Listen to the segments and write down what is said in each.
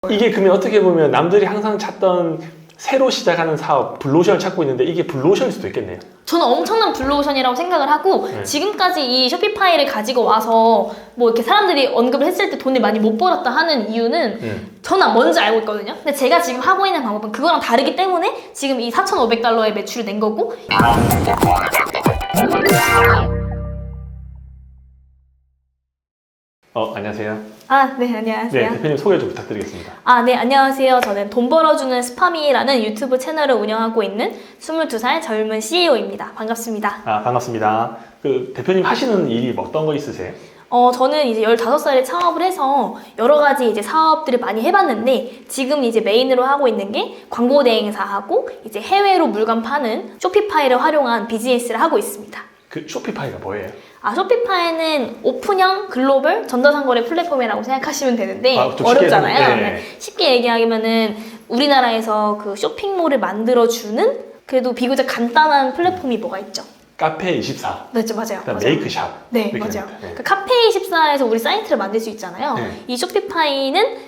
이게 그러면 어떻게 보면 남들이 항상 찾던 새로 시작하는 사업, 블루오션을 찾고 있는데 이게 블루오션일 수도 있겠네요. 저는 엄청난 블루오션이라고 생각을 하고 지금까지 이 쇼피파이를 가지고 와서 뭐 이렇게 사람들이 언급을 했을 때 돈을 많이 못 벌었다 하는 이유는 저는 뭔지 알고 있거든요. 근데 제가 지금 하고 있는 방법은 그거랑 다르기 때문에 지금 이 4,500달러의 매출을 낸 거고. 안녕하세요. 네, 안녕하세요. 네, 대표님 소개 좀 부탁드리겠습니다. 네, 안녕하세요. 저는 돈 벌어주는 스파미라는 유튜브 채널을 운영하고 있는 22살 젊은 CEO입니다. 반갑습니다. 반갑습니다. 그 대표님 하시는 일이 뭐 어떤 거 있으세요? 저는 이제 15살에 창업을 해서 여러 가지 이제 사업들을 많이 해봤는데 지금 이제 메인으로 하고 있는 게 광고 대행사하고 이제 해외로 물건 파는 쇼피파이를 활용한 비즈니스를 하고 있습니다. 그 쇼피파이가 뭐예요? 쇼피파이는 오픈형 글로벌 전자상거래 플랫폼이라고 생각하시면 되는데 좀 어렵잖아요. 네. 쉽게 얘기하면은 우리나라에서 그 쇼핑몰을 만들어주는 그래도 비교적 간단한 플랫폼이 뭐가 있죠? 카페24. 맞죠, 맞아요. 그다음 맞아요. 메이크샵. 네, 맞아요. 그 카페24에서 우리 사이트를 만들 수 있잖아요. 네. 이 쇼피파이는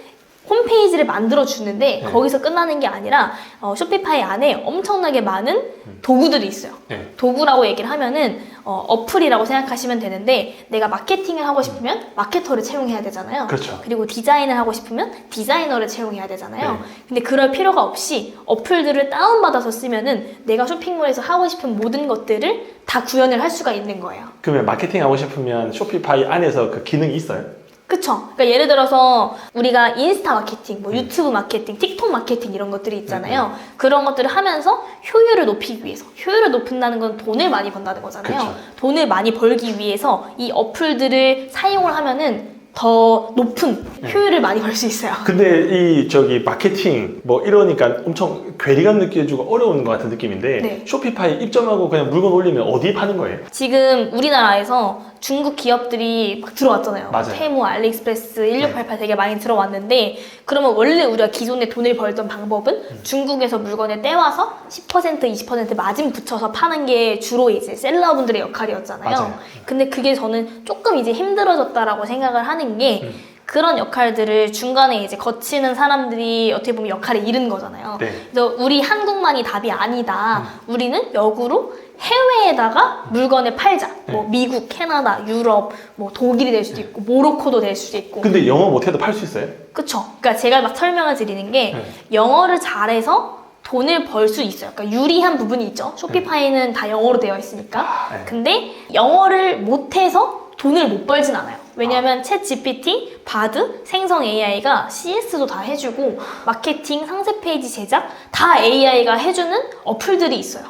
홈페이지를 만들어 주는데 거기서 끝나는 게 아니라 쇼피파이 안에 엄청나게 많은 도구들이 있어요. 도구라고 얘기를 하면은 어플이라고 생각하시면 되는데 내가 마케팅을 하고 싶으면 마케터를 채용해야 되잖아요. 그렇죠. 그리고 디자인을 하고 싶으면 디자이너를 채용해야 되잖아요. 근데 그럴 필요가 없이 어플들을 다운받아서 쓰면은 내가 쇼핑몰에서 하고 싶은 모든 것들을 다 구현을 할 수가 있는 거예요. 그러면 마케팅 하고 싶으면 쇼피파이 안에서 그 기능이 있어요? 그쵸. 그러니까 예를 들어서 우리가 인스타 마케팅, 뭐 유튜브 마케팅, 틱톡 마케팅 이런 것들이 있잖아요. 그런 것들을 하면서 효율을 높이기 위해서, 효율을 높인다는 건 돈을 많이 번다는 거잖아요. 그쵸. 돈을 많이 벌기 위해서 이 어플들을 사용을 하면은 더 높은 효율을 많이 벌 수 있어요. 근데 마케팅 뭐 이러니까 엄청 괴리감 느껴지고 어려운 것 같은 느낌인데 네. 쇼피파이 입점하고 그냥 물건 올리면 어디 파는 거예요? 지금 우리나라에서 중국 기업들이 막 들어왔잖아요. 맞아요. 테무, 알리익스프레스, 1688 되게 많이 들어왔는데 그러면 원래 우리가 기존에 돈을 벌던 방법은 중국에서 물건을 떼와서 10%, 20% 마진 붙여서 파는 게 주로 이제 셀러분들의 역할이었잖아요. 맞아요. 근데 그게 저는 조금 이제 힘들어졌다라고 생각을 하는 게 그런 역할들을 중간에 이제 거치는 사람들이 어떻게 보면 역할을 잃은 거잖아요. 네. 그래서 우리 한국만이 답이 아니다. 우리는 역으로 해외에다가 물건을 팔자. 뭐 미국, 캐나다, 유럽, 뭐 독일이 될 수도 있고 모로코도 될 수도 있고. 근데 영어 못해도 팔 수 있어요? 그쵸. 그러니까 제가 막 설명을 드리는 게 영어를 잘해서 돈을 벌 수 있어요. 그러니까 유리한 부분이 있죠. 쇼피파이는 다 영어로 되어 있으니까. 근데 영어를 못해서 돈을 못 벌진 않아요. 왜냐면 챗 GPT, 바드, 생성 AI가 CS도 다 해주고 마케팅, 상세 페이지 제작 다 AI가 해주는 어플들이 있어요.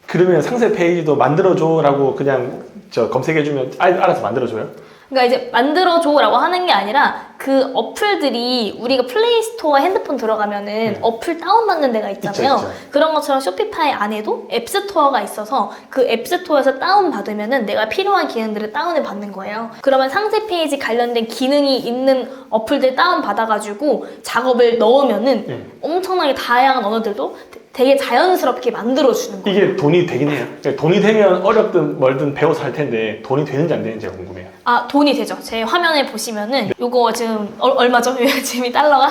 그러면 상세 페이지도 만들어줘라고 그냥 검색해주면 알아서 만들어줘요? 그러니까 이제 만들어줘라고 하는 게 아니라 그 어플들이 우리가 플레이스토어 핸드폰 들어가면은 어플 다운받는 데가 있잖아요. 있죠. 그런 것처럼 쇼피파이 안에도 앱스토어가 있어서 그 앱스토어에서 다운받으면은 내가 필요한 기능들을 다운을 받는 거예요. 그러면 상세 페이지 관련된 기능이 있는 어플들 다운받아가지고 작업을 넣으면은 엄청나게 다양한 언어들도 되게 자연스럽게 만들어주는 거예요. 이게 돈이 되긴 해요. 돈이 되면 어렵든 멀든 배워서 할 텐데 돈이 되는지 안 되는지가 궁금해요. 돈이 되죠. 제 화면에 보시면은 요거 지금 얼마죠? 지금 달러가?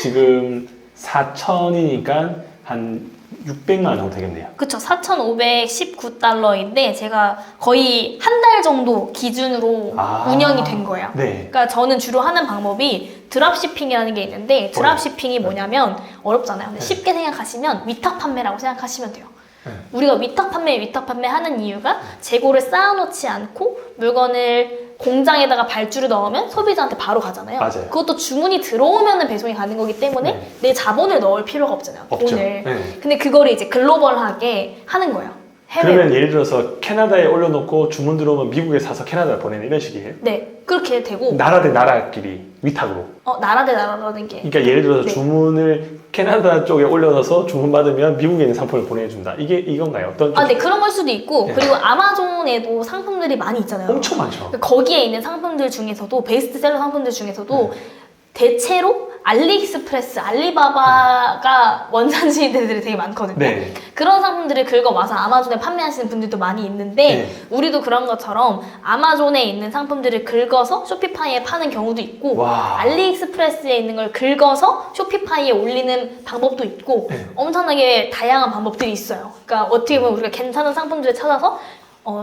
지금 4천이니까 한 600만 원 정도 되겠네요. 그쵸. 4,519달러인데 제가 거의 한 달 정도 기준으로 운영이 된 거예요. 네. 그러니까 저는 주로 하는 방법이 드랍시핑이라는 게 있는데 드랍시핑이 뭐냐면 어렵잖아요. 근데 쉽게 생각하시면 위탁 판매라고 생각하시면 돼요. 우리가 위탁 판매 하는 이유가 재고를 쌓아놓지 않고 물건을 공장에다가 발주를 넣으면 소비자한테 바로 가잖아요. 맞아요. 그것도 주문이 들어오면 배송이 가는 거기 때문에 내 자본을 넣을 필요가 없잖아요. 없죠. 돈을. 근데 그거를 이제 글로벌하게 하는 거예요. 해외로. 그러면 예를 들어서 캐나다에 올려놓고 주문 들어오면 미국에 사서 캐나다에 보내는 이런 식이에요? 네, 그렇게 되고. 나라 대 나라끼리 위탁으로. 나라 대 나라라는 게. 그러니까 예를 들어서 주문을 캐나다 쪽에 올려놔서 주문 받으면 미국에 있는 상품을 보내준다. 이건가요? 어떤? 네, 그런 걸 수도 있고 그리고 아마존에도 상품들이 많이 있잖아요. 엄청 많죠. 거기에 있는 상품들 중에서도 베스트셀러 상품들 중에서도 대체로 알리익스프레스, 알리바바가 원산지들이 되게 많거든요. 네. 그런 상품들을 긁어와서 아마존에 판매하시는 분들도 많이 있는데 네. 우리도 그런 것처럼 아마존에 있는 상품들을 긁어서 쇼피파이에 파는 경우도 있고 와. 알리익스프레스에 있는 걸 긁어서 쇼피파이에 올리는 방법도 있고 네. 엄청나게 다양한 방법들이 있어요. 그러니까 어떻게 보면 우리가 괜찮은 상품들을 찾아서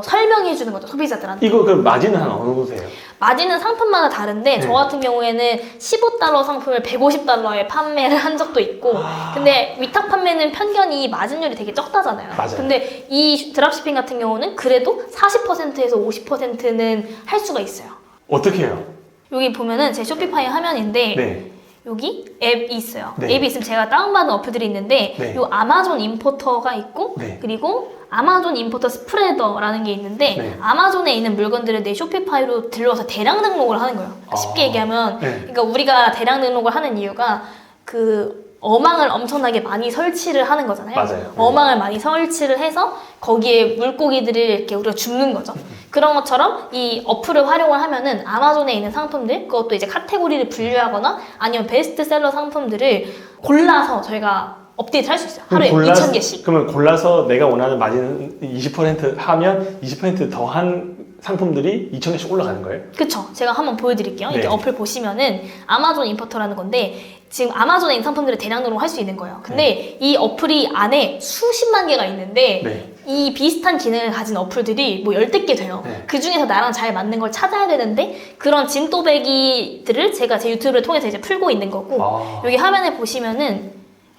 설명해 주는 거죠, 소비자들한테. 이거 그 마진은 한 어느 정도세요? 마진은 상품마다 다른데 네. 저 같은 경우에는 15달러 상품을 150달러에 판매를 한 적도 있고 근데 위탁 판매는 편견이 마진율이 되게 적다잖아요. 맞아요. 근데 이 드랍시핑 같은 경우는 그래도 40%에서 50%는 할 수가 있어요. 어떻게 해요? 여기 보면은 제 쇼피파이 화면인데 네. 여기 앱이 있어요. 네. 앱이 있으면 제가 다운받은 어플들이 있는데 네. 요 아마존 임포터가 있고 네. 그리고 아마존 임포터 스프레더라는 게 있는데 네. 아마존에 있는 물건들을 내 쇼피파이로 들러서 대량 등록을 하는 거예요. 그러니까 쉽게 얘기하면 네. 그러니까 우리가 대량 등록을 하는 이유가 그 어망을 엄청나게 많이 설치를 하는 거잖아요. 맞아요. 어망을 많이 설치를 해서 거기에 물고기들을 이렇게 우리가 줍는 거죠. 그런 것처럼 이 어플을 활용을 하면은 아마존에 있는 상품들, 그것도 이제 카테고리를 분류하거나 아니면 베스트셀러 상품들을 골라서 저희가 업데이트 할 수 있어요. 하루에 2,000개씩. 그러면 골라서 내가 원하는 마진 20% 하면 20% 더한 상품들이 2,000개씩 올라가는 거예요? 그쵸. 제가 한번 보여드릴게요. 네. 이렇게 어플 보시면은 아마존 임포터라는 건데 지금 아마존에 있는 상품들을 대량 등록할 수 있는 거예요. 근데 이 어플이 안에 수십만 개가 있는데 네. 이 비슷한 기능을 가진 어플들이 뭐 열댓 개 돼요. 네. 그 중에서 나랑 잘 맞는 걸 찾아야 되는데 그런 진또배기들을 제가 제 유튜브를 통해서 이제 풀고 있는 거고 아. 여기 화면에 보시면은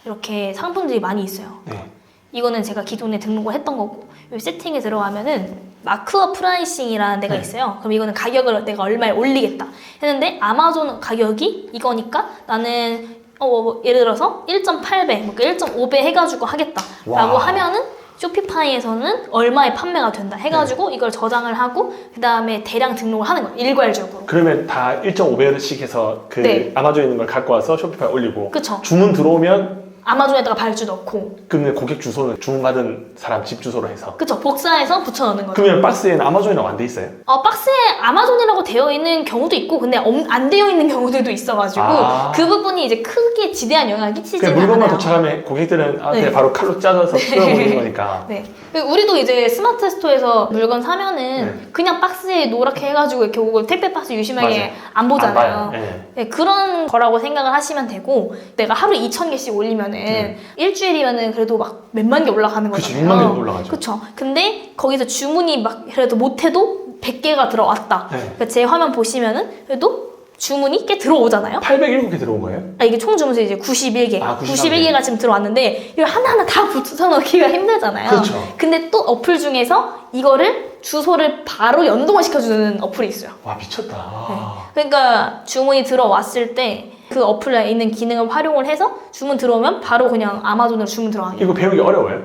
이렇게 상품들이 많이 있어요. 네. 이거는 제가 기존에 등록을 했던 거고 이 세팅에 들어가면은 마크업 프라이싱이라는 데가 네. 있어요. 그럼 이거는 가격을 내가 얼마에 올리겠다 했는데 아마존 가격이 이거니까 나는 예를 들어서 1.8배, 뭐 1.5배 해가지고 하겠다라고 와. 하면은 쇼피파이에서는 얼마에 판매가 된다 해가지고 이걸 저장을 하고 그 다음에 대량 등록을 하는 거예요. 일괄적으로. 그러면 다 1.5배씩 해서 그 네. 아마존에 있는 걸 갖고 와서 쇼피파이 올리고 그쵸. 주문 들어오면 아마존에다가 발주 넣고 그러면 고객 주소는 주문받은 사람 집 주소로 해서 그쵸. 복사해서 붙여넣는 거죠. 그러면 박스에는 아마존이라고 안 돼 있어요? 박스에 아마존이라고 되어 있는 경우도 있고 근데 안 되어 있는 경우들도 있어가지고 아. 그 부분이 이제 크게 지대한 영향을 끼치지는 그냥 물건만 않아요. 도착하면 고객들은 네. 그냥 바로 칼로 잘라서 뜯어버리는 거니까 네. 그리고 우리도 이제 스마트 스토어에서 물건 사면은 네. 그냥 박스에 노랗게 해가지고 이렇게 오고 택배 박스 유심하게 맞아요. 안 보잖아요. 안 봐요. 네. 네, 그런 거라고 생각을 하시면 되고 내가 하루 2,000개씩 올리면은 일주일이면은 그래도 막 몇만 개 올라가는 그치, 거잖아요. 6만 개 올라가죠. 그쵸. 근데 거기서 주문이 막 그래도 못해도 100개가 들어왔다. 네. 그러니까 제 화면 보시면은 그래도 주문이 꽤 들어오잖아요. 807개 들어온 거예요? 이게 총 주문수 이제 91개. 아, 91개가 지금 들어왔는데 이걸 하나하나 다 붙여 넣기가 힘들잖아요. 그렇죠. 근데 또 어플 중에서 이거를 주소를 바로 연동을 시켜주는 어플이 있어요. 와 미쳤다. 아. 그러니까 주문이 들어왔을 때 그 어플에 있는 기능을 활용을 해서 주문 들어오면 바로 그냥 아마존으로 주문 들어가게. 이거 배우기 어려워요?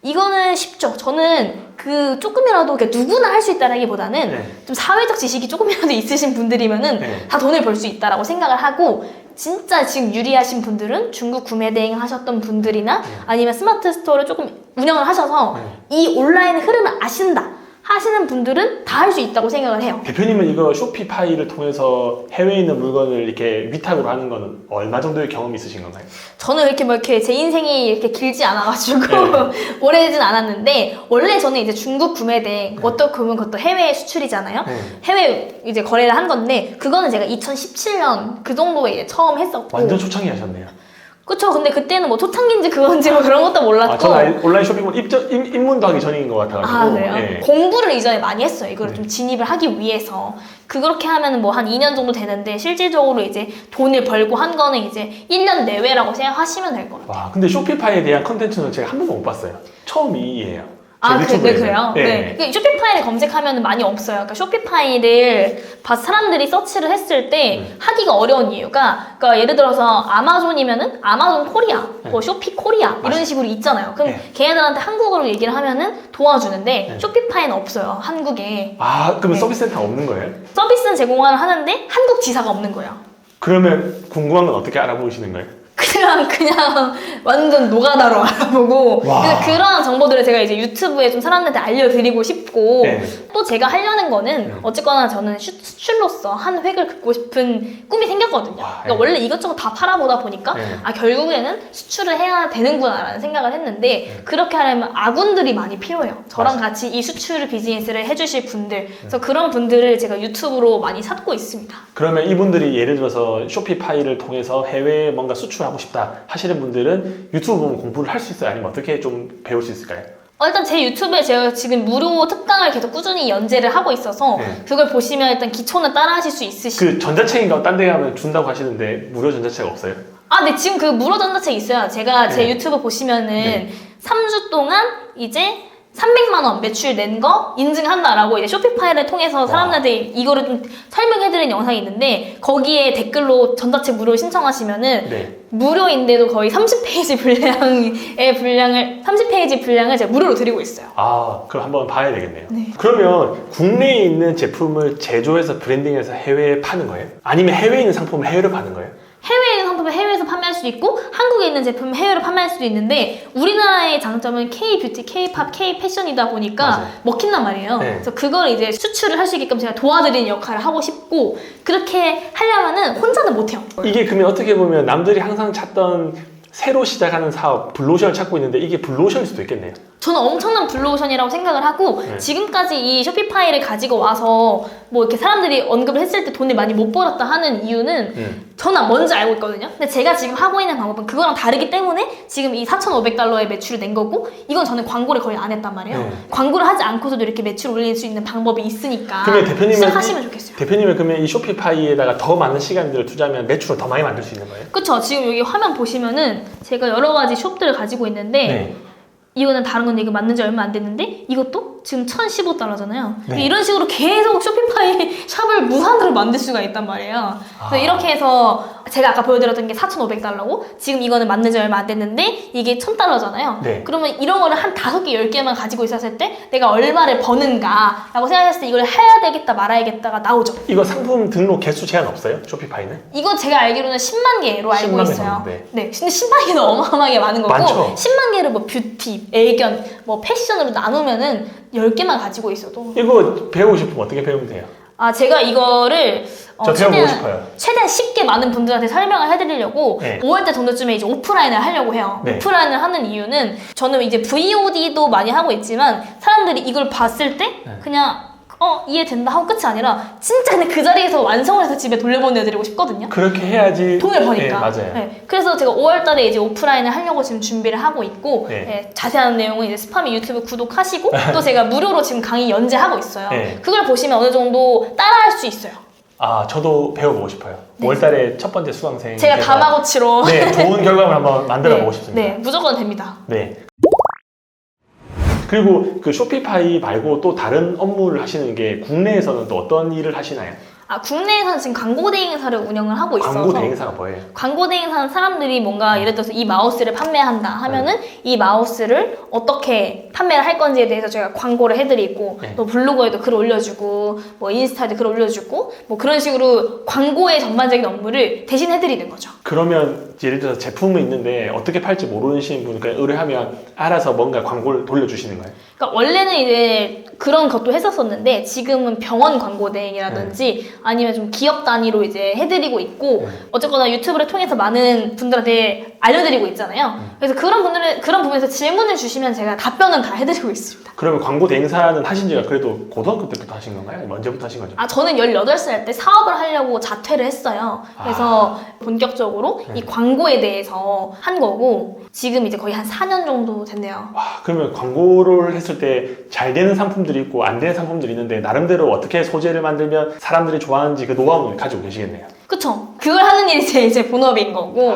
이거는 쉽죠. 저는 그 조금이라도 그러니까 누구나 할 수 있다라기보다는 네. 좀 사회적 지식이 조금이라도 있으신 분들이면은 네. 다 돈을 벌 수 있다라고 생각을 하고 진짜 지금 유리하신 분들은 중국 구매 대행 하셨던 분들이나 아니면 스마트 스토어를 조금 운영을 하셔서 이 온라인 흐름을 아신다 하시는 분들은 다 할 수 있다고 생각을 해요. 대표님은 이거 쇼피파이를 통해서 해외에 있는 물건을 이렇게 위탁으로 하는 거는 얼마 정도의 경험이 있으신 건가요? 저는 이렇게 뭐 이렇게 제 인생이 이렇게 길지 않아가지고 네. 오래되진 않았는데 원래 저는 이제 중국 구매대 어떻게 보면 그것도 해외 수출이잖아요. 네. 해외 이제 거래를 한 건데 그거는 제가 2017년 그 정도에 이제 처음 했었고. 완전 초창기 하셨네요. 그쵸. 근데 그때는 뭐 초창기인지 그건지 뭐 그런 것도 몰랐고. 저는 온라인 쇼핑몰 입문도 하기 전인 것 같아가지고. 그래요? 예. 공부를 이전에 많이 했어요. 이걸 좀 진입을 하기 위해서. 그렇게 하면은 뭐 한 2년 정도 되는데 실질적으로 이제 돈을 벌고 한 거는 이제 1년 내외라고 생각하시면 될 것 같아요. 와, 근데 쇼피파이에 대한 컨텐츠는 제가 한 번도 못 봤어요. 처음이에요. 그래요? 네. 쇼피파이를 검색하면 많이 없어요. 그러니까 쇼피파이를 사람들이 서치를 했을 때 하기가 어려운 이유가, 그러니까 예를 들어서 아마존이면은 아마존 코리아, 뭐 쇼피 코리아 이런 식으로 있잖아요. 그럼 걔네들한테 한국어로 얘기를 하면은 도와주는데 쇼피파이는 없어요. 한국에. 그러면 서비스 센터가 없는 거예요? 서비스는 제공을 하는데 한국 지사가 없는 거예요. 그러면 궁금한 건 어떻게 알아보시는 거예요? 그냥 완전 노가다로 알아보고 와. 그래서 그런 정보들을 제가 이제 유튜브에 좀 사람들한테 알려드리고 싶고 싶고 네. 또 제가 하려는 거는 어쨌거나 저는 수출로서 한 획을 긋고 싶은 꿈이 생겼거든요. 와, 그러니까 원래 이것저것 다 팔아보다 보니까 네. 아 결국에는 수출을 해야 되는구나라는 생각을 했는데 그렇게 하려면 아군들이 많이 필요해요. 저랑 맞아요. 같이 이 수출 비즈니스를 해주실 분들 그래서 그런 분들을 제가 유튜브로 많이 찾고 있습니다. 그러면 이분들이 예를 들어서 쇼피파이를 통해서 해외에 뭔가 수출하고 싶다 하시는 분들은 유튜브 보면 공부를 할 수 있어요? 아니면 어떻게 좀 배울 수 있을까요? 일단 제 유튜브에 제가 지금 무료 특강을 계속 꾸준히 연재를 하고 있어서 네. 그걸 보시면 일단 기초는 따라 하실 수 있으시고 그 전자책인가 딴 데 가면 준다고 하시는데 무료 전자책 없어요? 네, 지금 그 무료 전자책 있어요. 제가 제 네. 유튜브 보시면은 네. 3주 동안 이제 300만 원 매출 낸 거 인증한다라고 이제 쇼피파이를 통해서 사람들한테 이거를 좀 설명해드린 영상이 있는데 거기에 댓글로 전자책 무료 신청하시면은 네. 무료인데도 거의 30페이지 분량을 제가 무료로 드리고 있어요. 그럼 한번 봐야 되겠네요. 그러면 국내에 있는 제품을 제조해서 브랜딩해서 해외에 파는 거예요? 아니면 해외에 있는 상품을 해외로 파는 거예요? 해외에 있는 상품을 해외에서 판매할 수도 있고 한국에 있는 제품을 해외로 판매할 수도 있는데 우리나라의 장점은 K-뷰티, K-팝, K-패션이다 보니까 맞아요. 먹힌단 말이에요. 네. 그래서 그걸 이제 수출을 할 수 있게끔 제가 도와드리는 역할을 하고 싶고 그렇게 하려면은 혼자는 못해요. 이게 그러면 어떻게 보면 남들이 항상 찾던 새로 시작하는 사업, 블루오션을 찾고 있는데 이게 블루오션일 수도 있겠네요. 저는 엄청난 블루오션이라고 생각을 하고 네. 지금까지 이 쇼피파이를 가지고 와서 뭐 이렇게 사람들이 언급을 했을 때 돈을 많이 못 벌었다 하는 이유는 저는 뭔지 알고 있거든요. 근데 제가 지금 하고 있는 방법은 그거랑 다르기 때문에 지금 이 4,500달러의 매출이 낸 거고 이건 저는 광고를 거의 안 했단 말이에요. 네. 광고를 하지 않고서도 이렇게 매출 올릴 수 있는 방법이 있으니까 그러면 대표님은 시작하시면 좋겠어요. 대표님은 그러면 이 쇼피파이에다가 더 많은 시간들을 투자하면 매출을 더 많이 만들 수 있는 거예요? 그쵸? 지금 여기 화면 보시면은 제가 여러 가지 숍들을 가지고 있는데 네. 이거는 다른 건데 이거 만든 지 얼마 안 됐는데 이것도 지금 1,015달러잖아요. 네. 이런 식으로 계속 쇼피파이 샵을 무한대로 만들 수가 있단 말이에요. 그래서 이렇게 해서 제가 아까 보여드렸던 게 4,500달러고 지금 이거는 만든 지 얼마 안 됐는데 이게 1,000달러잖아요. 네. 그러면 이런 거를 한 5개, 10개만 가지고 있었을 때 내가 얼마를 버는가라고 생각했을 때 이걸 해야 되겠다 말아야겠다가 나오죠. 이거 상품 등록 개수 제한 없어요? 쇼피파이는? 이거 제가 알기로는 10만 개로 알고 10만 개 있어요. 정도, 네. 근데 10만 개는 어마어마하게 많은 거고 많죠. 10만 개를 뭐 뷰티, 애견, 뭐 패션으로 나누면은 10개만 가지고 있어도 이거 배우고 싶으면 어떻게 배우면 돼요? 제가 이거를 저 배워보고 싶어요. 최대한 쉽게 많은 분들한테 설명을 해드리려고 네. 5월달 정도쯤에 이제 오프라인을 하려고 해요. 네. 오프라인을 하는 이유는 저는 이제 VOD도 많이 하고 있지만 사람들이 이걸 봤을 때 네. 그냥 이해된다 하고 끝이 아니라 진짜 근데 그 자리에서 완성을 해서 집에 돌려보내드리고 싶거든요. 그렇게 해야지 돈을 버니까. 네, 맞아요. 네. 그래서 제가 5월달에 이제 오프라인을 하려고 지금 준비를 하고 있고 네. 네, 자세한 내용은 이제 스파미 유튜브 구독하시고 또 제가 무료로 지금 강의 연재하고 있어요. 네. 그걸 보시면 어느 정도 따라할 수 있어요. 저도 배워보고 싶어요. 5월달에 첫 번째 수강생 제가 다마고치로 네, 좋은 결과물 한번 만들어보고 싶습니다. 네, 무조건 됩니다. 네. 그리고 그 쇼피파이 말고 또 다른 업무를 하시는 게 국내에서는 또 어떤 일을 하시나요? 국내에서는 지금 광고 대행사를 운영을 하고 있어서 광고 대행사가 뭐예요? 광고 대행사는 사람들이 뭔가 예를 들어서 이 마우스를 판매한다 하면은 이 마우스를 어떻게 판매를 할 건지에 대해서 저희가 광고를 해드리고 네. 또 블로그에도 글 올려주고 뭐 인스타에도 글 올려주고 뭐 그런 식으로 광고의 전반적인 업무를 대신 해드리는 거죠. 그러면 예를 들어서 제품은 있는데 어떻게 팔지 모르시는 분께 의뢰하면 알아서 뭔가 광고를 돌려주시는 거예요? 그러니까 원래는 이제 그런 것도 했었었는데 지금은 병원 광고 대행이라든지 아니면 좀 기업 단위로 이제 해드리고 있고 어쨌거나 유튜브를 통해서 많은 분들한테 알려드리고 있잖아요. 그래서 그런 부분에서 질문을 주시면 제가 답변은 다 해드리고 있습니다. 그러면 광고 대행사는 하신 지가 그래도 고등학교 때부터 하신 건가요? 아니면 언제부터 하신 거죠? 저는 18살 때 사업을 하려고 자퇴를 했어요. 그래서 본격적으로 이 광고에 대해서 한 거고 지금 이제 거의 한 4년 정도 됐네요. 그러면 광고를 했을 때 잘 되는 상품들이 있고 안 되는 상품들이 있는데 나름대로 어떻게 소재를 만들면 사람들이 좋아하는지 그 노하우를 가지고 계시겠네요. 그쵸? 그걸 하는 일이 제 본업인 거고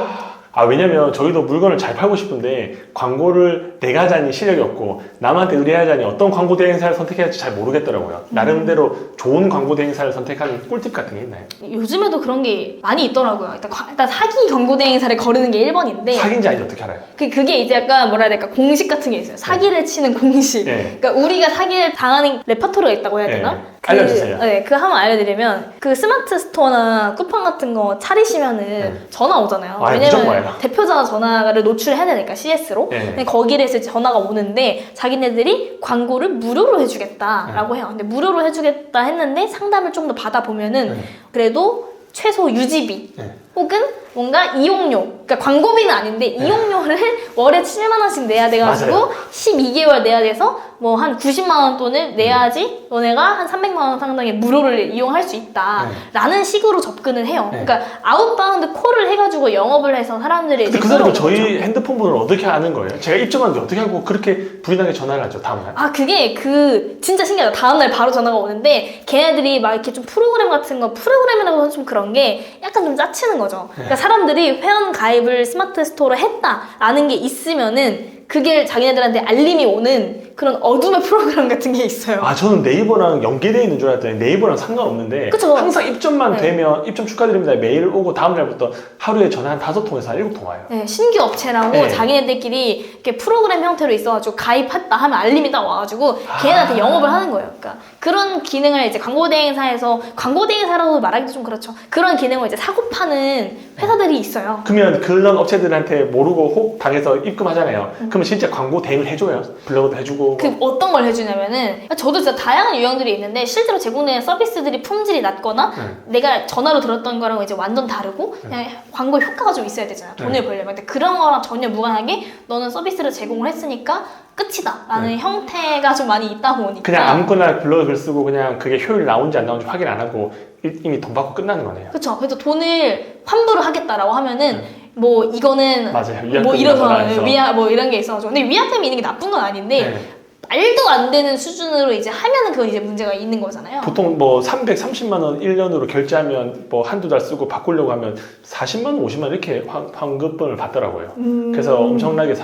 왜냐면 저희도 물건을 잘 팔고 싶은데 광고를 내가 하자니 실력이 없고 남한테 의뢰하자니 어떤 광고 대행사를 선택해야 할지 잘 모르겠더라고요. 나름대로 좋은 광고 대행사를 선택하는 꿀팁 같은 게 있나요? 요즘에도 그런 게 많이 있더라고요. 일단 사기 광고 대행사를 거르는 게 1번인데 사기인지 아닌지 어떻게 알아요? 그게 이제 약간 뭐라 해야 될까 공식 같은 게 있어요. 사기를 치는 공식. 네. 그러니까 우리가 사기를 당하는 레퍼토리가 있다고 해야 되나? 네. 알려주세요. 네, 그 한번 알려드리면 그 스마트 스토어나 쿠팡 같은 거 차리시면은 전화 오잖아요. 아, 무조건 와요. 왜냐면 대표자 전화를 노출해야 되니까 CS로. 네. 근데 거기를 해서 전화가 오는데 자기네들이 광고를 무료로 해주겠다라고 해요. 근데 무료로 해주겠다 했는데 상담을 좀 더 받아보면은 그래도 최소 유지비 혹은 뭔가 이용료, 그러니까 광고비는 아닌데 이용료를 월에 7만 원씩 내야 돼가지고 맞아요. 12개월 내야 돼서 뭐 한 90만 원 돈을 내야지 너네가 한 300만 원 상당의 무료를 이용할 수 있다라는 식으로 접근을 해요. 그러니까 아웃바운드 콜을 해가지고 영업을 해서 사람들이 근데 그 사람은 저희 핸드폰 번호를 어떻게 아는 거예요? 제가 입점하는데 어떻게 하고 그렇게 부인하게 전화를 하죠, 다음날? 아, 그게 진짜 신기하다. 다음날 바로 전화가 오는데 걔네들이 막 이렇게 좀 프로그램 같은 거, 프로그램이라고 하면 좀 그런 게 약간 좀 짜치는 거죠. 그러니까 사람들이 회원 가입을 스마트 스토어로 했다라는 게 있으면은 그게 자기네들한테 알림이 오는 그런 어둠의 프로그램 같은 게 있어요. 아, 저는 네이버랑 연계되어 있는 줄 알았더니 네이버랑 상관없는데 그쵸. 항상 입점만 네. 되면 입점 축하드립니다 메일 오고 다음날부터 하루에 전화 한 5통에서 한 7통 와요. 네, 신규 업체라고 네. 자기네들끼리 이렇게 프로그램 형태로 있어가지고 가입했다 하면 알림이 딱 와가지고 걔네한테 영업을 하는 거예요. 그러니까 그런 기능을 이제 광고 대행사에서 광고 대행사라고 말하기도 좀 그렇죠. 그런 기능을 이제 사고 파는 회사들이 있어요. 그러면 그런 업체들한테 모르고 혹 당해서 입금하잖아요. 그러면 진짜 광고 대행을 해줘요. 블로그도 해주고. 그 어떤 걸 해주냐면은 저도 진짜 다양한 유형들이 있는데 실제로 제공되는 서비스들이 품질이 낮거나 내가 전화로 들었던 거랑 이제 완전 다르고 그냥 광고 효과가 좀 있어야 되잖아요. 돈을 벌려면. 근데 그런 거랑 전혀 무관하게 너는 서비스를 제공을 했으니까 끝이다 라는 형태가 좀 많이 있다 보니까 그냥 아무거나 블로그 글 쓰고 그냥 그게 효율 나온지 안 나온지 확인 안 하고 이미 돈 받고 끝나는 거네요. 그렇죠. 그래서 돈을 환불을 하겠다라고 하면은 뭐 이거는 맞아요. 뭐 위약금이나 이런 전화해서. 뭐 이런 게 있어가지고 근데 위약금이 있는 게 나쁜 건 아닌데 네. 말도 안 되는 수준으로 이제 하면은 그건 이제 문제가 있는 거잖아요. 보통 뭐 330만 원 1년으로 결제하면 뭐 한두 달 쓰고 바꾸려고 하면 40만 원, 50만 원 이렇게 환급분을 받더라고요. 그래서 엄청나게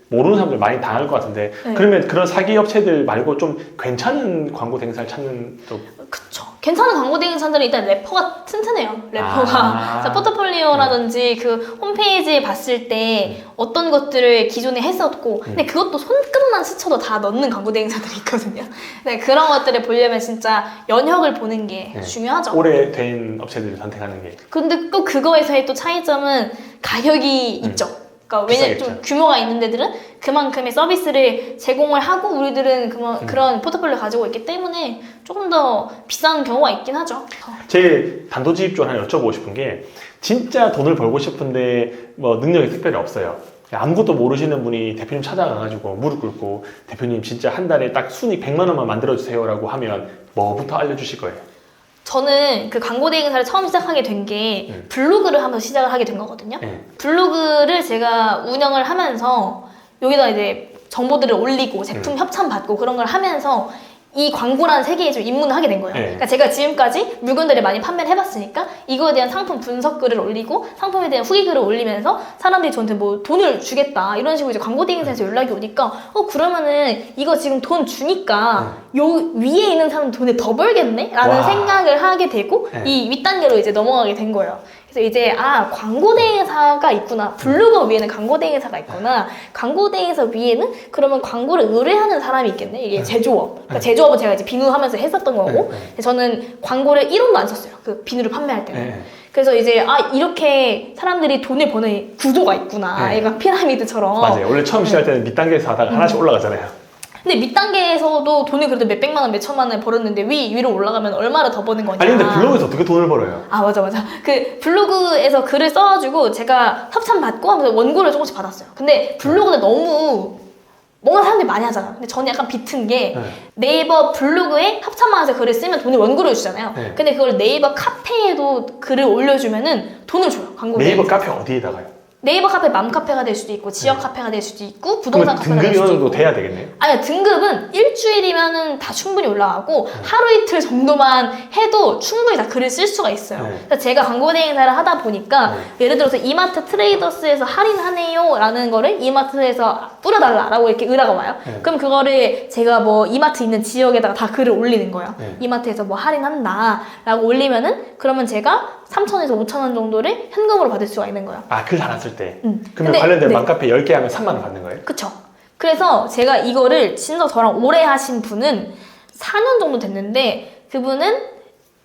모르는 사람들 많이 당할 것 같은데 그러면 그런 사기 업체들 말고 좀 괜찮은 광고 대행사를 찾는 또 그쵸. 괜찮은 광고 대행사들은 일단 래퍼가 튼튼해요. 래퍼가. 자, 포트폴리오라든지 그 홈페이지에 봤을 때 어떤 것들을 기존에 했었고, 근데 그것도 손끝만 스쳐도 다 넣는 광고 대행사들이 있거든요. 네, 그런 것들을 보려면 진짜 연혁을 보는 게 중요하죠. 오래된 업체들을 선택하는 게. 근데 또 그거에서의 또 차이점은 가격이 있죠. 그러니까 왜냐면 좀 규모가 있는 데들은 그만큼의 서비스를 제공을 하고 우리들은 그런 포트폴리오 가지고 있기 때문에 조금 더 비싼 경우가 있긴 하죠. 제일 단도직입 적으로 하나 여쭤보고 싶은 게 진짜 돈을 벌고 싶은데 뭐 능력이 특별히 없어요. 아무것도 모르시는 분이 대표님 찾아가가지고 무릎 꿇고 대표님 진짜 한 달에 딱 순익 100만 원만 만들어주세요 라고 하면 뭐부터 알려주실 거예요? 저는 그 광고 대행사를 처음 시작하게 된 게 블로그를 하면서 시작을 하게 된 거거든요. 블로그를 제가 운영을 하면서 여기다 이제 정보들을 올리고 제품 협찬 받고 그런 걸 하면서 이 광고라는 세계에 좀 입문을 하게 된 거예요. 그러니까 제가 지금까지 물건들을 많이 판매를 해봤으니까 이거에 대한 상품 분석 글을 올리고 상품에 대한 후기 글을 올리면서 사람들이 저한테 뭐 돈을 주겠다 이런 식으로 이제 광고 대행사에서 연락이 오니까 그러면은 이거 지금 돈 주니까 요 위에 있는 사람 돈을 더 벌겠네? 라는 생각을 하게 되고 이 윗단계로 이제 넘어가게 된 거예요. 그래서 이제 광고 대행사가 있구나. 블로그 위에는 광고 대행사가 있구나. 광고 대행사 위에는 그러면 광고를 의뢰하는 사람이 있겠네. 이게 제조업. 그러니까 제조업은 제가 이제 비누하면서 했었던 거고 저는 광고를 1원도 안 썼어요. 그 비누를 판매할 때는. 그래서 이제 이렇게 사람들이 돈을 버는 구조가 있구나. 약간 피라미드처럼. 맞아요. 원래 처음 시작할 때는 밑단계에서 하다가 하나씩 올라가잖아요. 근데 밑단계에서도 돈을 그래도 몇백만 원, 몇천만 원 벌었는데 위로 올라가면 얼마나 더 버는 거냐. 아니 근데 블로그에서 어떻게 돈을 벌어요? 맞아. 그 블로그에서 글을 써가지고 제가 협찬 받고 하면서 원고를 조금씩 받았어요. 근데 블로그는 너무 뭔가 사람들이 많이 하잖아. 근데 저는 약간 비튼 게 네이버 블로그에 협찬만 해서 글을 쓰면 돈을 원고를 주잖아요. 근데 그걸 네이버 카페에도 글을 올려주면은 돈을 줘요. 광고 네이버 카페 어디에다가요? 네이버 카페 맘카페가 될 수도 있고 지역 카페가 될 수도 있고 부동산 카페가 될 등급이 수도 어느 정도 있고 돼야 되겠네요? 아니요, 등급은 일주일이면은 다 충분히 올라가고 하루 이틀 정도만 해도 충분히 다 글을 쓸 수가 있어요. 그래서 제가 광고 대행사를 하다 보니까 예를 들어서 이마트 트레이더스에서 할인하네요 라는 거를 이마트에서 뿌려달라라고 이렇게 의뢰가 와요. 그럼 그거를 제가 뭐 이마트 있는 지역에다가 다 글을 올리는 거예요. 이마트에서 뭐 할인한다 라고 올리면은 그러면 제가 3,000에서 5,000원 정도를 현금으로 받을 수가 있는 거예요. 글 달았을 때? 그러면 근데, 관련된 맘카페 10개 하면 3만 원 받는 거예요? 그쵸. 그래서 제가 이거를 진짜 저랑 오래 하신 분은 4년 정도 됐는데 그분은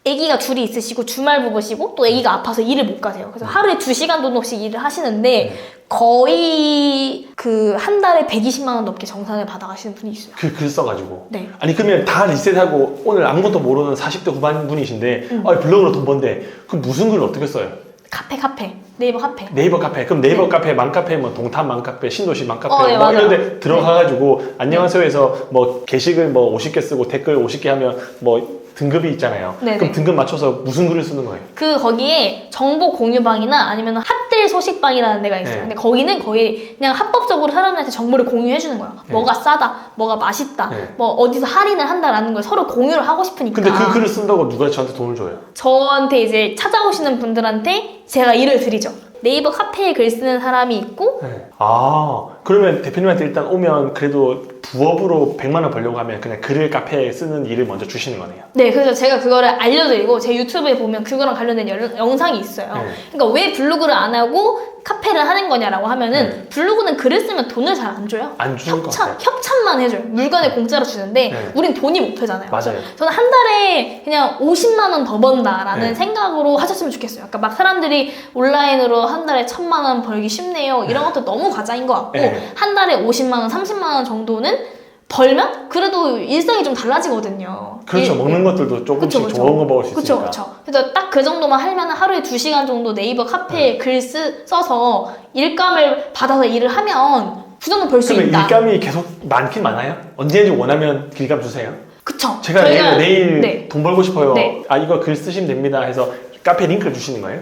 아기가 둘이 있으시고 주말 부부시고 또 아기가 아파서 일을 못 가세요. 그래서 하루에 2시간 정도씩 일을 하시는데 거의 그 한 달에 120만 원 넘게 정산을 받아가시는 분이 있어요. 그 글 써가지고. 네. 아니 그러면 다 리셋하고 오늘 아무것도 모르는 40대 후반 분이신데 블로그로 돈 번대. 그럼 무슨 글을 어떻게 써요? 카페. 네이버 카페. 네이버 카페. 그럼 네이버 네. 카페, 맘카페, 뭐 동탄 맘카페, 신도시 맘카페 네, 뭐 맞아요. 이런 데 들어가가지고 안녕하세요 해서 뭐 게시글 뭐 50개 쓰고 댓글 50개 하면 뭐 등급이 있잖아요. 네네. 그럼 등급 맞춰서 무슨 글을 쓰는 거예요? 거기에 정보 공유방이나 아니면 핫들 소식방이라는 데가 있어요. 네. 근데 거기는 거의 그냥 합법적으로 사람들한테 정보를 공유해주는 거예요. 네. 뭐가 싸다, 뭐가 맛있다, 네. 뭐 어디서 할인을 한다라는 걸 서로 공유를 하고 싶으니까. 근데 그 글을 쓴다고 누가 저한테 돈을 줘요? 저한테 이제 찾아오시는 분들한테 제가 일을 드리죠. 네이버 카페에 글 쓰는 사람이 있고 그러면 대표님한테 일단 오면 그래도 부업으로 100만 원 벌려고 하면 그냥 글을 카페에 쓰는 일을 먼저 주시는 거네요. 네, 그래서 제가 그거를 알려드리고 제 유튜브에 보면 그거랑 관련된 영상이 있어요. 네. 그러니까 왜 블로그를 안 하고 카페를 하는 거냐라고 하면은 블로그는 글을 쓰면 돈을 잘 안 줘요. 안 주는 것 같아요. 협찬만 해줘요. 물건을 공짜로 주는데 네. 우린 돈이 목표잖아요. 맞아요. 저는 한 달에 그냥 50만 원 더 번다라는 네. 생각으로 하셨으면 좋겠어요. 그러니까 막 사람들이 온라인으로 한 달에 1,000만 원 벌기 쉽네요. 이런 것도 너무 과장인 것 같고 네. 한 달에 50만 원, 30만 원 정도는 벌면 그래도 일상이 좀 달라지거든요. 그렇죠. 먹는 것들도 조금씩 그쵸. 좋은 거 먹을 수 있으니까. 그렇죠. 그래서 딱 그 정도만 하면 하루에 2시간 정도 네이버 카페에 글 써서 일감을 받아서 일을 하면 그 정도 벌 수 그러면 있다. 일감이 계속 많긴 많아요? 언제든지 원하면 길감 주세요. 그쵸. 제가 저희가- 내일 네. 돈 벌고 싶어요. 네. 이거 글 쓰시면 됩니다 해서 카페 링크를 주시는 거예요?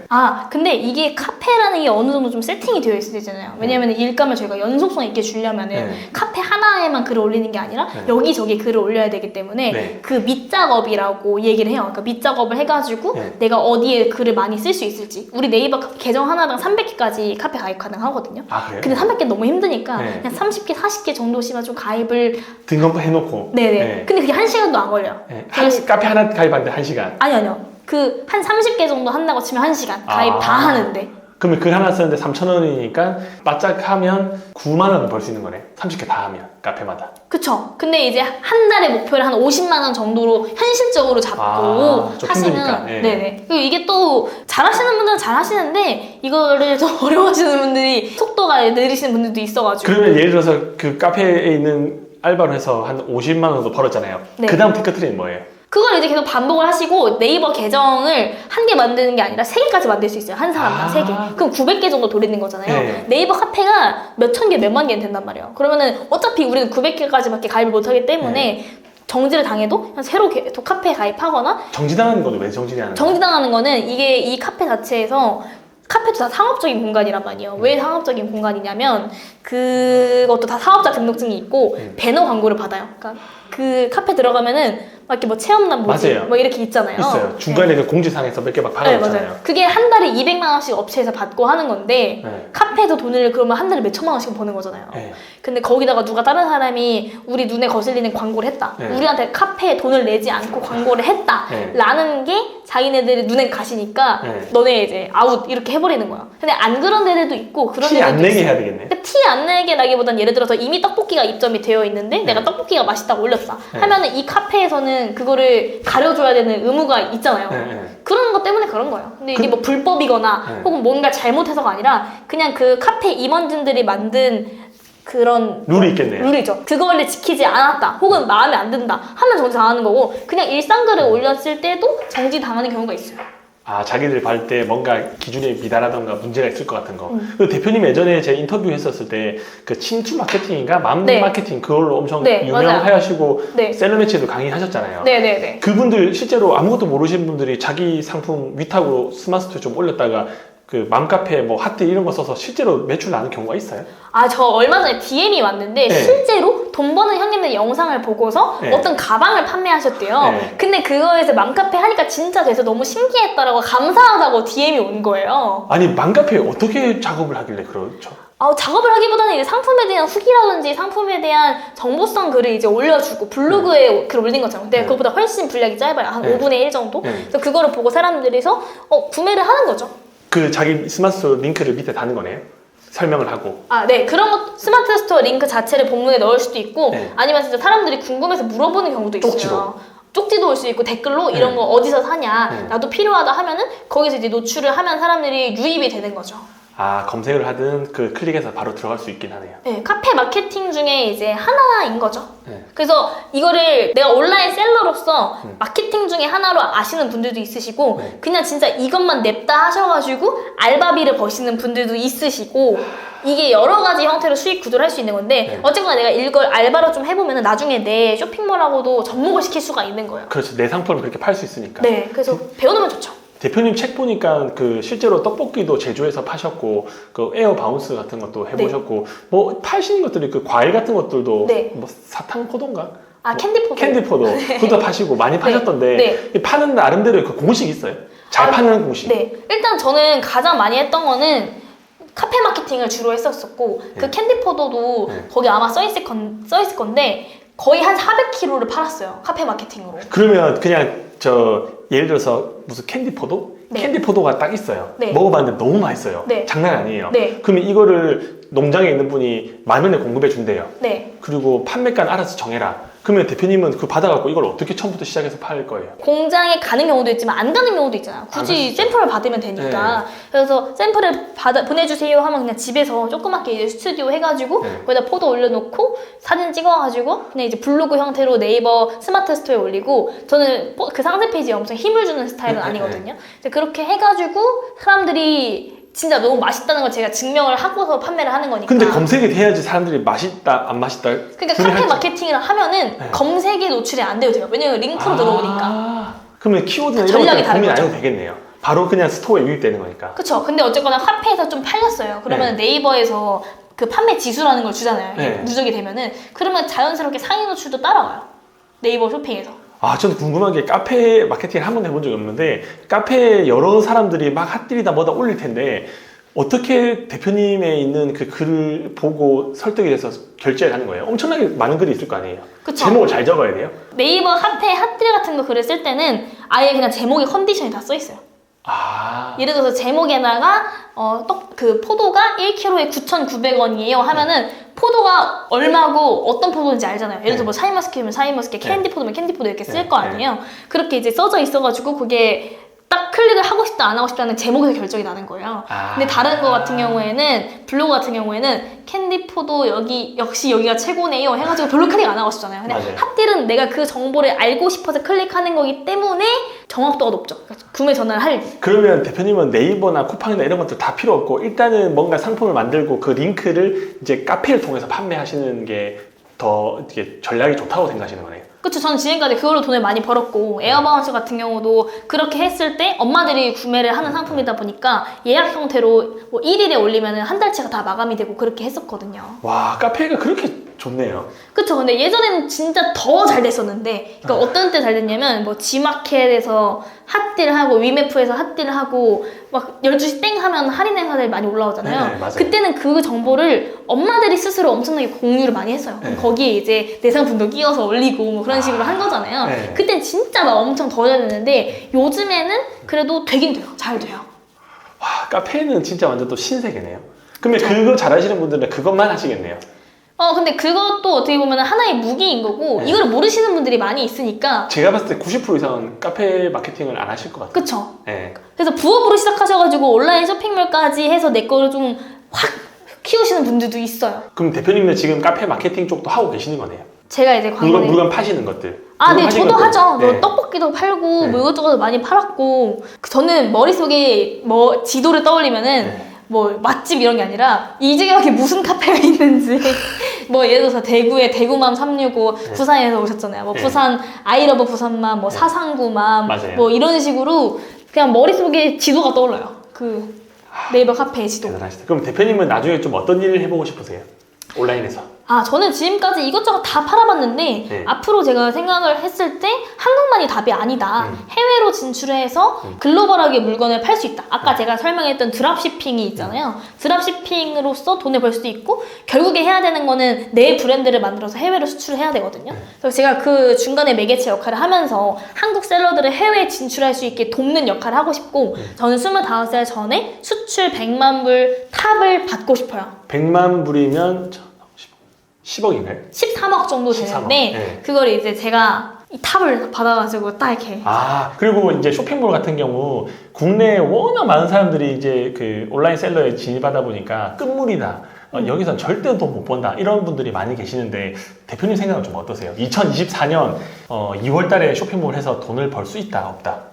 근데 이게 카페라는 게 어느 정도 좀 세팅이 되어 있어야 되잖아요. 왜냐면 일감을 저희가 연속성 있게 주려면은 네. 카페 하나에만 글을 올리는 게 아니라 네. 여기저기 글을 올려야 되기 때문에 네. 그 밑작업이라고 얘기를 해요. 그러니까 밑작업을 해가지고 네. 내가 어디에 글을 많이 쓸 수 있을지. 우리 네이버 계정 하나당 300개까지 카페 가입 가능하거든요. 그래요? 근데 300개 너무 힘드니까 네. 그냥 30개, 40개 정도씩만 좀 가입을 등급 해놓고. 네네. 네. 근데 그게 1시간도 안 걸려요. 네. 카페 하나 가입하는데 1시간. 아니요. 한 30개 정도 한다고 치면 1시간 가입 다 하는데. 그러면 글 하나 쓰는데 3,000원이니까 바짝 하면 9만 원 벌 수 있는 거네. 30개 다 하면 카페마다. 그쵸. 근데 이제 한 달에 목표를 한 50만 원 정도로 현실적으로 잡고 좀 힘드니까. 하시면 네. 네네. 그리고 이게 또 잘하시는 분들은 잘하시는데 이거를 좀 어려워하시는 분들이 속도가 느리시는 분들도 있어가지고. 그러면 예를 들어서 그 카페에 있는 알바로 해서 한 50만 원 정도 벌었잖아요. 네. 그 다음 테크트리는 뭐예요? 그걸 이제 계속 반복을 하시고 네이버 계정을 한 개 만드는 게 아니라 3개까지 만들 수 있어요. 한 사람당 3개. 그럼 900개 정도 돌리는 거잖아요. 네. 네이버 카페가 몇천 개, 몇만 개는 된단 말이에요. 그러면은 어차피 우리는 900개까지밖에 가입을 못하기 때문에 정지를 당해도 그냥 새로 또 카페에 가입하거나 정지당하는 거죠. 왜 정지당하는 거예요? 정지당하는 거는 이게 이 카페 자체에서 카페도 다 상업적인 공간이란 말이에요. 왜 상업적인 공간이냐면 그것도 다 사업자 등록증이 있고 배너 광고를 받아요. 그러니까 그 카페 들어가면은 막 이렇게 뭐 체험단 모집 맞아요. 뭐 이렇게 있잖아요. 있어요. 중간에 그 공지사항에서 몇 개 막 네, 박아놓잖아요. 맞아요. 그게 한 달에 200만 원씩 업체에서 받고 하는 건데 네. 카페에서 돈을 그러면 한 달에 몇 천만 원씩 버는 거잖아요. 네. 근데 거기다가 누가 다른 사람이 우리 눈에 거슬리는 광고를 했다. 네. 우리한테 카페에 돈을 내지 않고 광고를 했다. 네. 라는 게 자기네들이 눈에 가시니까 네. 너네 이제 아웃 이렇게 해버리는 거야. 근데 안 그런 데들도 있고 그런 티 안 데들도 내게 있어요. 해야 되겠네. 티 안 내게라기보단 예를 들어서 이미 떡볶이가 입점이 되어 있는데 내가 떡볶이가 맛있다고 올렸다. 네. 하면은 이 카페에서는 그거를 가려줘야 되는 의무가 있잖아요. 네. 그런 것 때문에 그런 거예요. 근데 이게 뭐 불법이거나 네. 혹은 뭔가 잘못해서가 아니라 그냥 그 카페 임원진들이 만든 그런 룰이 있겠네요. 룰이죠. 그거를 지키지 않았다. 혹은 마음에 안 든다. 하면 정지 당하는 거고 그냥 일상글을 올렸을 때도 정지 당하는 경우가 있어요. 자기들 볼 때 뭔가 기준에 미달하던가 문제가 있을 것 같은 거. 그 대표님 예전에 제 인터뷰 했었을 때 그 친추 마케팅인가 맘 네. 마케팅 그걸로 엄청 네, 유명하시고 네. 셀러매치에도 강의하셨잖아요. 네네네. 그분들 실제로 아무것도 모르시는 분들이 자기 상품 위탁으로 스마트스토어 좀 올렸다가 그 맘카페 뭐 하트 이런 거 써서 실제로 매출 나는 경우가 있어요? 저 얼마 전에 DM이 왔는데 네. 실제로 돈 버는 형님들 영상을 보고서 네. 어떤 가방을 판매하셨대요. 네. 근데 그거에서 맘카페 하니까 진짜 돼서 너무 신기했다라고 감사하다고 DM이 온 거예요. 아니 맘카페 어떻게 작업을 하길래 그렇죠? 작업을 하기보다는 이제 상품에 대한 후기라든지 상품에 대한 정보성 글을 이제 올려주고 블로그에 글 올린 것처럼. 근데 네. 그것보다 훨씬 분량이 짧아요. 한 네. 5분의 1 정도? 네. 그래서 그거를 보고 사람들이서 구매를 하는 거죠. 그 자기 스마트스토어 링크를 밑에 다는 거네요? 설명을 하고. 네. 그런 것, 스마트 스토어 링크 자체를 본문에 넣을 수도 있고, 네. 아니면 진짜 사람들이 궁금해서 물어보는 경우도 있어요. 쪽지로. 쪽지도 올 수 있고 댓글로 이런 거 어디서 사냐 나도 필요하다 하면은 거기서 이제 노출을 하면 사람들이 유입이 되는 거죠. 아, 검색을 하든 그 클릭해서 바로 들어갈 수 있긴 하네요. 네, 카페 마케팅 중에 이제 하나인 거죠. 네. 그래서 이거를 내가 온라인 셀러로서 마케팅 중에 하나로 아시는 분들도 있으시고 그냥 진짜 이것만 냅다 하셔가지고 알바비를 버시는 분들도 있으시고 이게 여러 가지 형태로 수익 구조를 할 수 있는 건데 어쨌거나 내가 이걸 알바로 좀 해보면 나중에 내 쇼핑몰하고도 접목을 시킬 수가 있는 거예요. 그렇죠. 내 상품을 그렇게 팔 수 있으니까. 네, 그래서 배워두면 좋죠. 대표님 책 보니까 그 실제로 떡볶이도 제조해서 파셨고 그 에어 바운스 같은 것도 해보셨고 뭐 파시는 것들이 그 과일 같은 것들도 뭐 사탕포도인가? 아, 캔디포도. 캔디포도 그것도 파시고 많이 파셨던데 이 파는 나름대로 그 공식이 있어요? 잘 파는 공식? 네, 일단 저는 가장 많이 했던 거는 카페 마케팅을 주로 했었었고 그 캔디포도도 거기 아마 써있을 건데 거의 한 400kg를 팔았어요. 카페 마케팅으로. 그러면 그냥 예를 들어서 무슨 캔디포도? 캔디포도가 딱 있어요. 먹어봤는데 너무 맛있어요. 장난 아니에요. 그러면 이거를 농장에 있는 분이 10,000원에 공급해 준대요. 그리고 판매가는 알아서 정해라. 그러면 대표님은 그거 받아갖고 이걸 어떻게 처음부터 시작해서 팔 거예요? 공장에 가는 경우도 있지만 안 가는 경우도 있잖아요. 굳이 샘플을 받으면 되니까. 그래서 샘플을 보내주세요 하면 그냥 집에서 조그맣게 이제 스튜디오 해가지고 거기다 포도 올려놓고 사진 찍어가지고 그냥 이제 블로그 형태로 네이버 스마트 스토어에 올리고 저는 그 상세 페이지에 엄청 힘을 주는 스타일은 아니거든요. 이제 그렇게 해가지고 사람들이 진짜 너무 맛있다는 걸 제가 증명을 하고서 판매를 하는 거니까. 근데 검색이 돼야지 사람들이 맛있다, 안 맛있다. 그러니까 카페 마케팅을 하면은 검색에 노출이 안 돼도 돼요. 왜냐면 링크로 들어오니까. 그러면 키워드나 이런 것들 고민 안 해도 되겠네요. 바로 그냥 스토어에 유입되는 거니까. 그쵸. 근데 어쨌거나 카페에서 좀 팔렸어요. 그러면 네이버에서 그 판매 지수라는 걸 주잖아요. 누적이 되면은. 그러면 자연스럽게 상위 노출도 따라와요. 네이버 쇼핑에서. 아, 저는 궁금한 게 카페 마케팅을 한 번도 해본 적이 없는데 카페에 여러 사람들이 막 핫딜이다 뭐다 올릴 텐데 어떻게 대표님의 있는 그 글을 보고 설득이 돼서 결제를 하는 거예요? 엄청나게 많은 글이 있을 거 아니에요? 그쵸? 제목을 잘 적어야 돼요? 네이버 카페 핫딜 같은 거 글을 쓸 때는 아예 그냥 제목에 컨디션이 다 써 있어요. 예를 들어서 제목에다가 그 포도가 1kg에 9,900원이에요 하면은 포도가 얼마고 어떤 포도인지 알잖아요. 예를 들어서 뭐 샤인머스켓이면 샤인머스켓, 캔디포도면 캔디포도 이렇게 쓸 거 아니에요. 그렇게 이제 써져 있어가지고 그게 딱 클릭을 하고 싶다 안 하고 싶다는 제목에서 결정이 나는 거예요. 근데 다른 거 같은 경우에는 블로그 같은 경우에는 캔디포도 역시 여기가 최고네요 해가지고 별로 클릭 안 하고 싶잖아요. 근데 핫딜은 내가 그 정보를 알고 싶어서 클릭하는 거기 때문에 정확도가 높죠. 그러니까 구매 전화를 할 때. 그러면 대표님은 네이버나 쿠팡이나 이런 것들 다 필요 없고 일단은 뭔가 상품을 만들고 그 링크를 이제 카페를 통해서 판매하시는 게 더 전략이 좋다고 생각하시는 거네요. 그쵸. 저는 지금까지 그걸로 돈을 많이 벌었고 에어바운스 같은 경우도 그렇게 했을 때 엄마들이 구매를 하는 상품이다 보니까 예약 형태로 뭐 1일에 올리면 한 달치가 다 마감이 되고 그렇게 했었거든요. 와, 카페가 그렇게 좋네요. 그쵸. 근데 예전에는 진짜 더 잘 됐었는데 그러니까 어떤 때 잘 됐냐면 뭐 지마켓에서 핫딜 하고 위메프에서 핫딜 하고 막 12시 땡 하면 할인 행사들 많이 올라오잖아요. 그때는 그 정보를 엄마들이 스스로 엄청나게 공유를 많이 했어요. 거기에 이제 내 상품도 끼워서 올리고 뭐 그런 식으로 한 거잖아요. 그땐 진짜 막 엄청 더 잘 됐는데 요즘에는 그래도 되긴 돼요. 잘 돼요. 와, 카페는 진짜 완전 또 신세계네요. 그러면 그거 잘하시는 분들은 그것만 하시겠네요. 근데 그것도 어떻게 보면 하나의 무기인 거고 이걸 모르시는 분들이 많이 있으니까 제가 봤을 때 90% 이상은 카페 마케팅을 안 하실 것 같아요. 그쵸. 그래서 부업으로 시작하셔가지고 온라인 쇼핑몰까지 해서 내 거를 좀 확 키우시는 분들도 있어요. 그럼 대표님은 지금 카페 마케팅 쪽도 하고 계시는 거네요? 제가 이제 물건 파시는 것들. 네, 저도 하죠. 떡볶이도 팔고 뭐 이것저것 많이 팔았고 저는 머릿속에 뭐 지도를 떠올리면은 뭐 맛집 이런 게 아니라 이 지역에 무슨 카페가 있는지 뭐 예를 들어서 대구에 대구맘 365 부산에서 오셨잖아요. 뭐 부산 아이러브 부산맘 뭐 사상구맘 뭐 이런 식으로 그냥 머릿속에 지도가 떠올라요. 그 네이버 카페 지도. 대단하시다. 그럼 대표님은 나중에 좀 어떤 일을 해보고 싶으세요? 온라인에서. 저는 지금까지 이것저것 다 팔아봤는데 앞으로 제가 생각을 했을 때 한국만이 답이 아니다. 해외로 진출해서 글로벌하게 물건을 팔 수 있다. 아까 제가 설명했던 드랍시핑이 있잖아요. 드랍시핑으로서 돈을 벌 수도 있고 결국에 해야 되는 거는 내 브랜드를 만들어서 해외로 수출을 해야 되거든요. 그래서 제가 그 중간에 매개체 역할을 하면서 한국 셀러들을 해외에 진출할 수 있게 돕는 역할을 하고 싶고 저는 25살 전에 수출 100만 불 탑을 받고 싶어요. 100만 불이면 10억인가요? 13억 정도 되는데 그걸 이제 제가 이 탑을 받아가지고 딱 이렇게 아, 그리고 이제 쇼핑몰 같은 경우 국내에 워낙 많은 사람들이 이제 그 온라인 셀러에 진입하다 보니까 끝물이다. 여기선 절대 돈 못 번다. 이런 분들이 많이 계시는데 대표님 생각은 좀 어떠세요? 2024년 2월 달에 쇼핑몰 해서 돈을 벌 수 있다, 없다?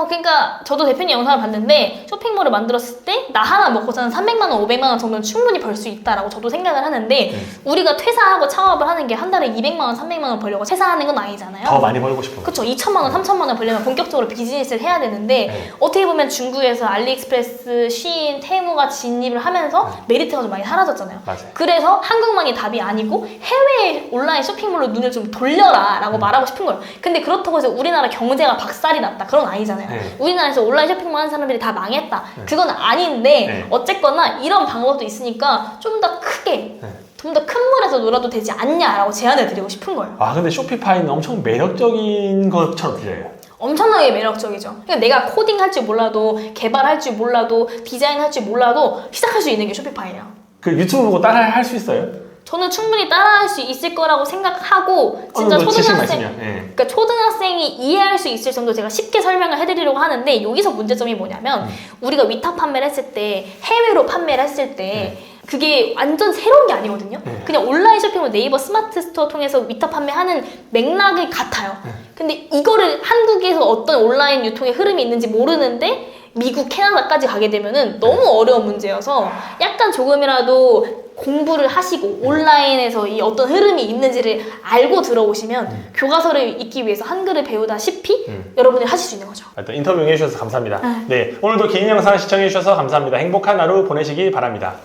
그러니까 저도 대표님 영상을 봤는데 쇼핑몰을 만들었을 때 나 하나 먹고서는 300만 원, 500만 원 정도는 충분히 벌 수 있다라고 저도 생각을 하는데 우리가 퇴사하고 창업을 하는 게 한 달에 200만 원, 300만 원 벌려고 퇴사하는 건 아니잖아요. 더 많이 벌고 싶은 거. 그쵸. 2천만 원, 3천만 원 벌려면 본격적으로 비즈니스를 해야 되는데 네. 어떻게 보면 중국에서 알리익스프레스, 시인, 테무가 진입을 하면서 메리트가 좀 많이 사라졌잖아요. 맞아요. 그래서 한국만이 답이 아니고 해외 온라인 쇼핑몰로 눈을 좀 돌려라 라고 말하고 싶은 거예요. 근데 그렇다고 해서 우리나라 경제가 박살이 났다. 그런 거 아니잖아요. 네. 우리나라에서 온라인 쇼핑몰 하는 사람들이 다 망했다. 그건 아닌데 네. 어쨌거나 이런 방법도 있으니까 좀 더 크게 좀 더 큰 물에서 놀아도 되지 않냐라고 제안을 드리고 싶은 거예요. 아, 근데 쇼피파이는 엄청 매력적인 것처럼 들려요. 엄청나게 매력적이죠. 그러니까 내가 코딩할 줄 몰라도 개발할 줄 몰라도 디자인할 줄 몰라도 시작할 수 있는 게 쇼피파이예요. 그 유튜브 보고 따라 할 수 있어요? 저는 충분히 따라할 수 있을 거라고 생각하고 진짜 어느 정도 지식만 초등학생 있으면, 예. 그러니까 초등학생이 이해할 수 있을 정도 제가 쉽게 설명을 해드리려고 하는데 여기서 문제점이 뭐냐면 우리가 위탁 판매를 했을 때 해외로 판매를 했을 때 그게 완전 새로운 게 아니거든요. 그냥 온라인 쇼핑몰 네이버 스마트 스토어 통해서 위탁 판매하는 맥락이 같아요. 근데 이거를 한국에서 어떤 온라인 유통의 흐름이 있는지 모르는데 미국, 캐나다까지 가게 되면은 너무 어려운 문제여서 약간 조금이라도 공부를 하시고 온라인에서 이 어떤 흐름이 있는지를 알고 들어오시면 교과서를 읽기 위해서 한글을 배우다시피 여러분이 하실 수 있는 거죠. 하여튼 인터뷰 해주셔서 감사합니다. 네, 오늘도 긴 영상 시청해주셔서 감사합니다. 행복한 하루 보내시기 바랍니다.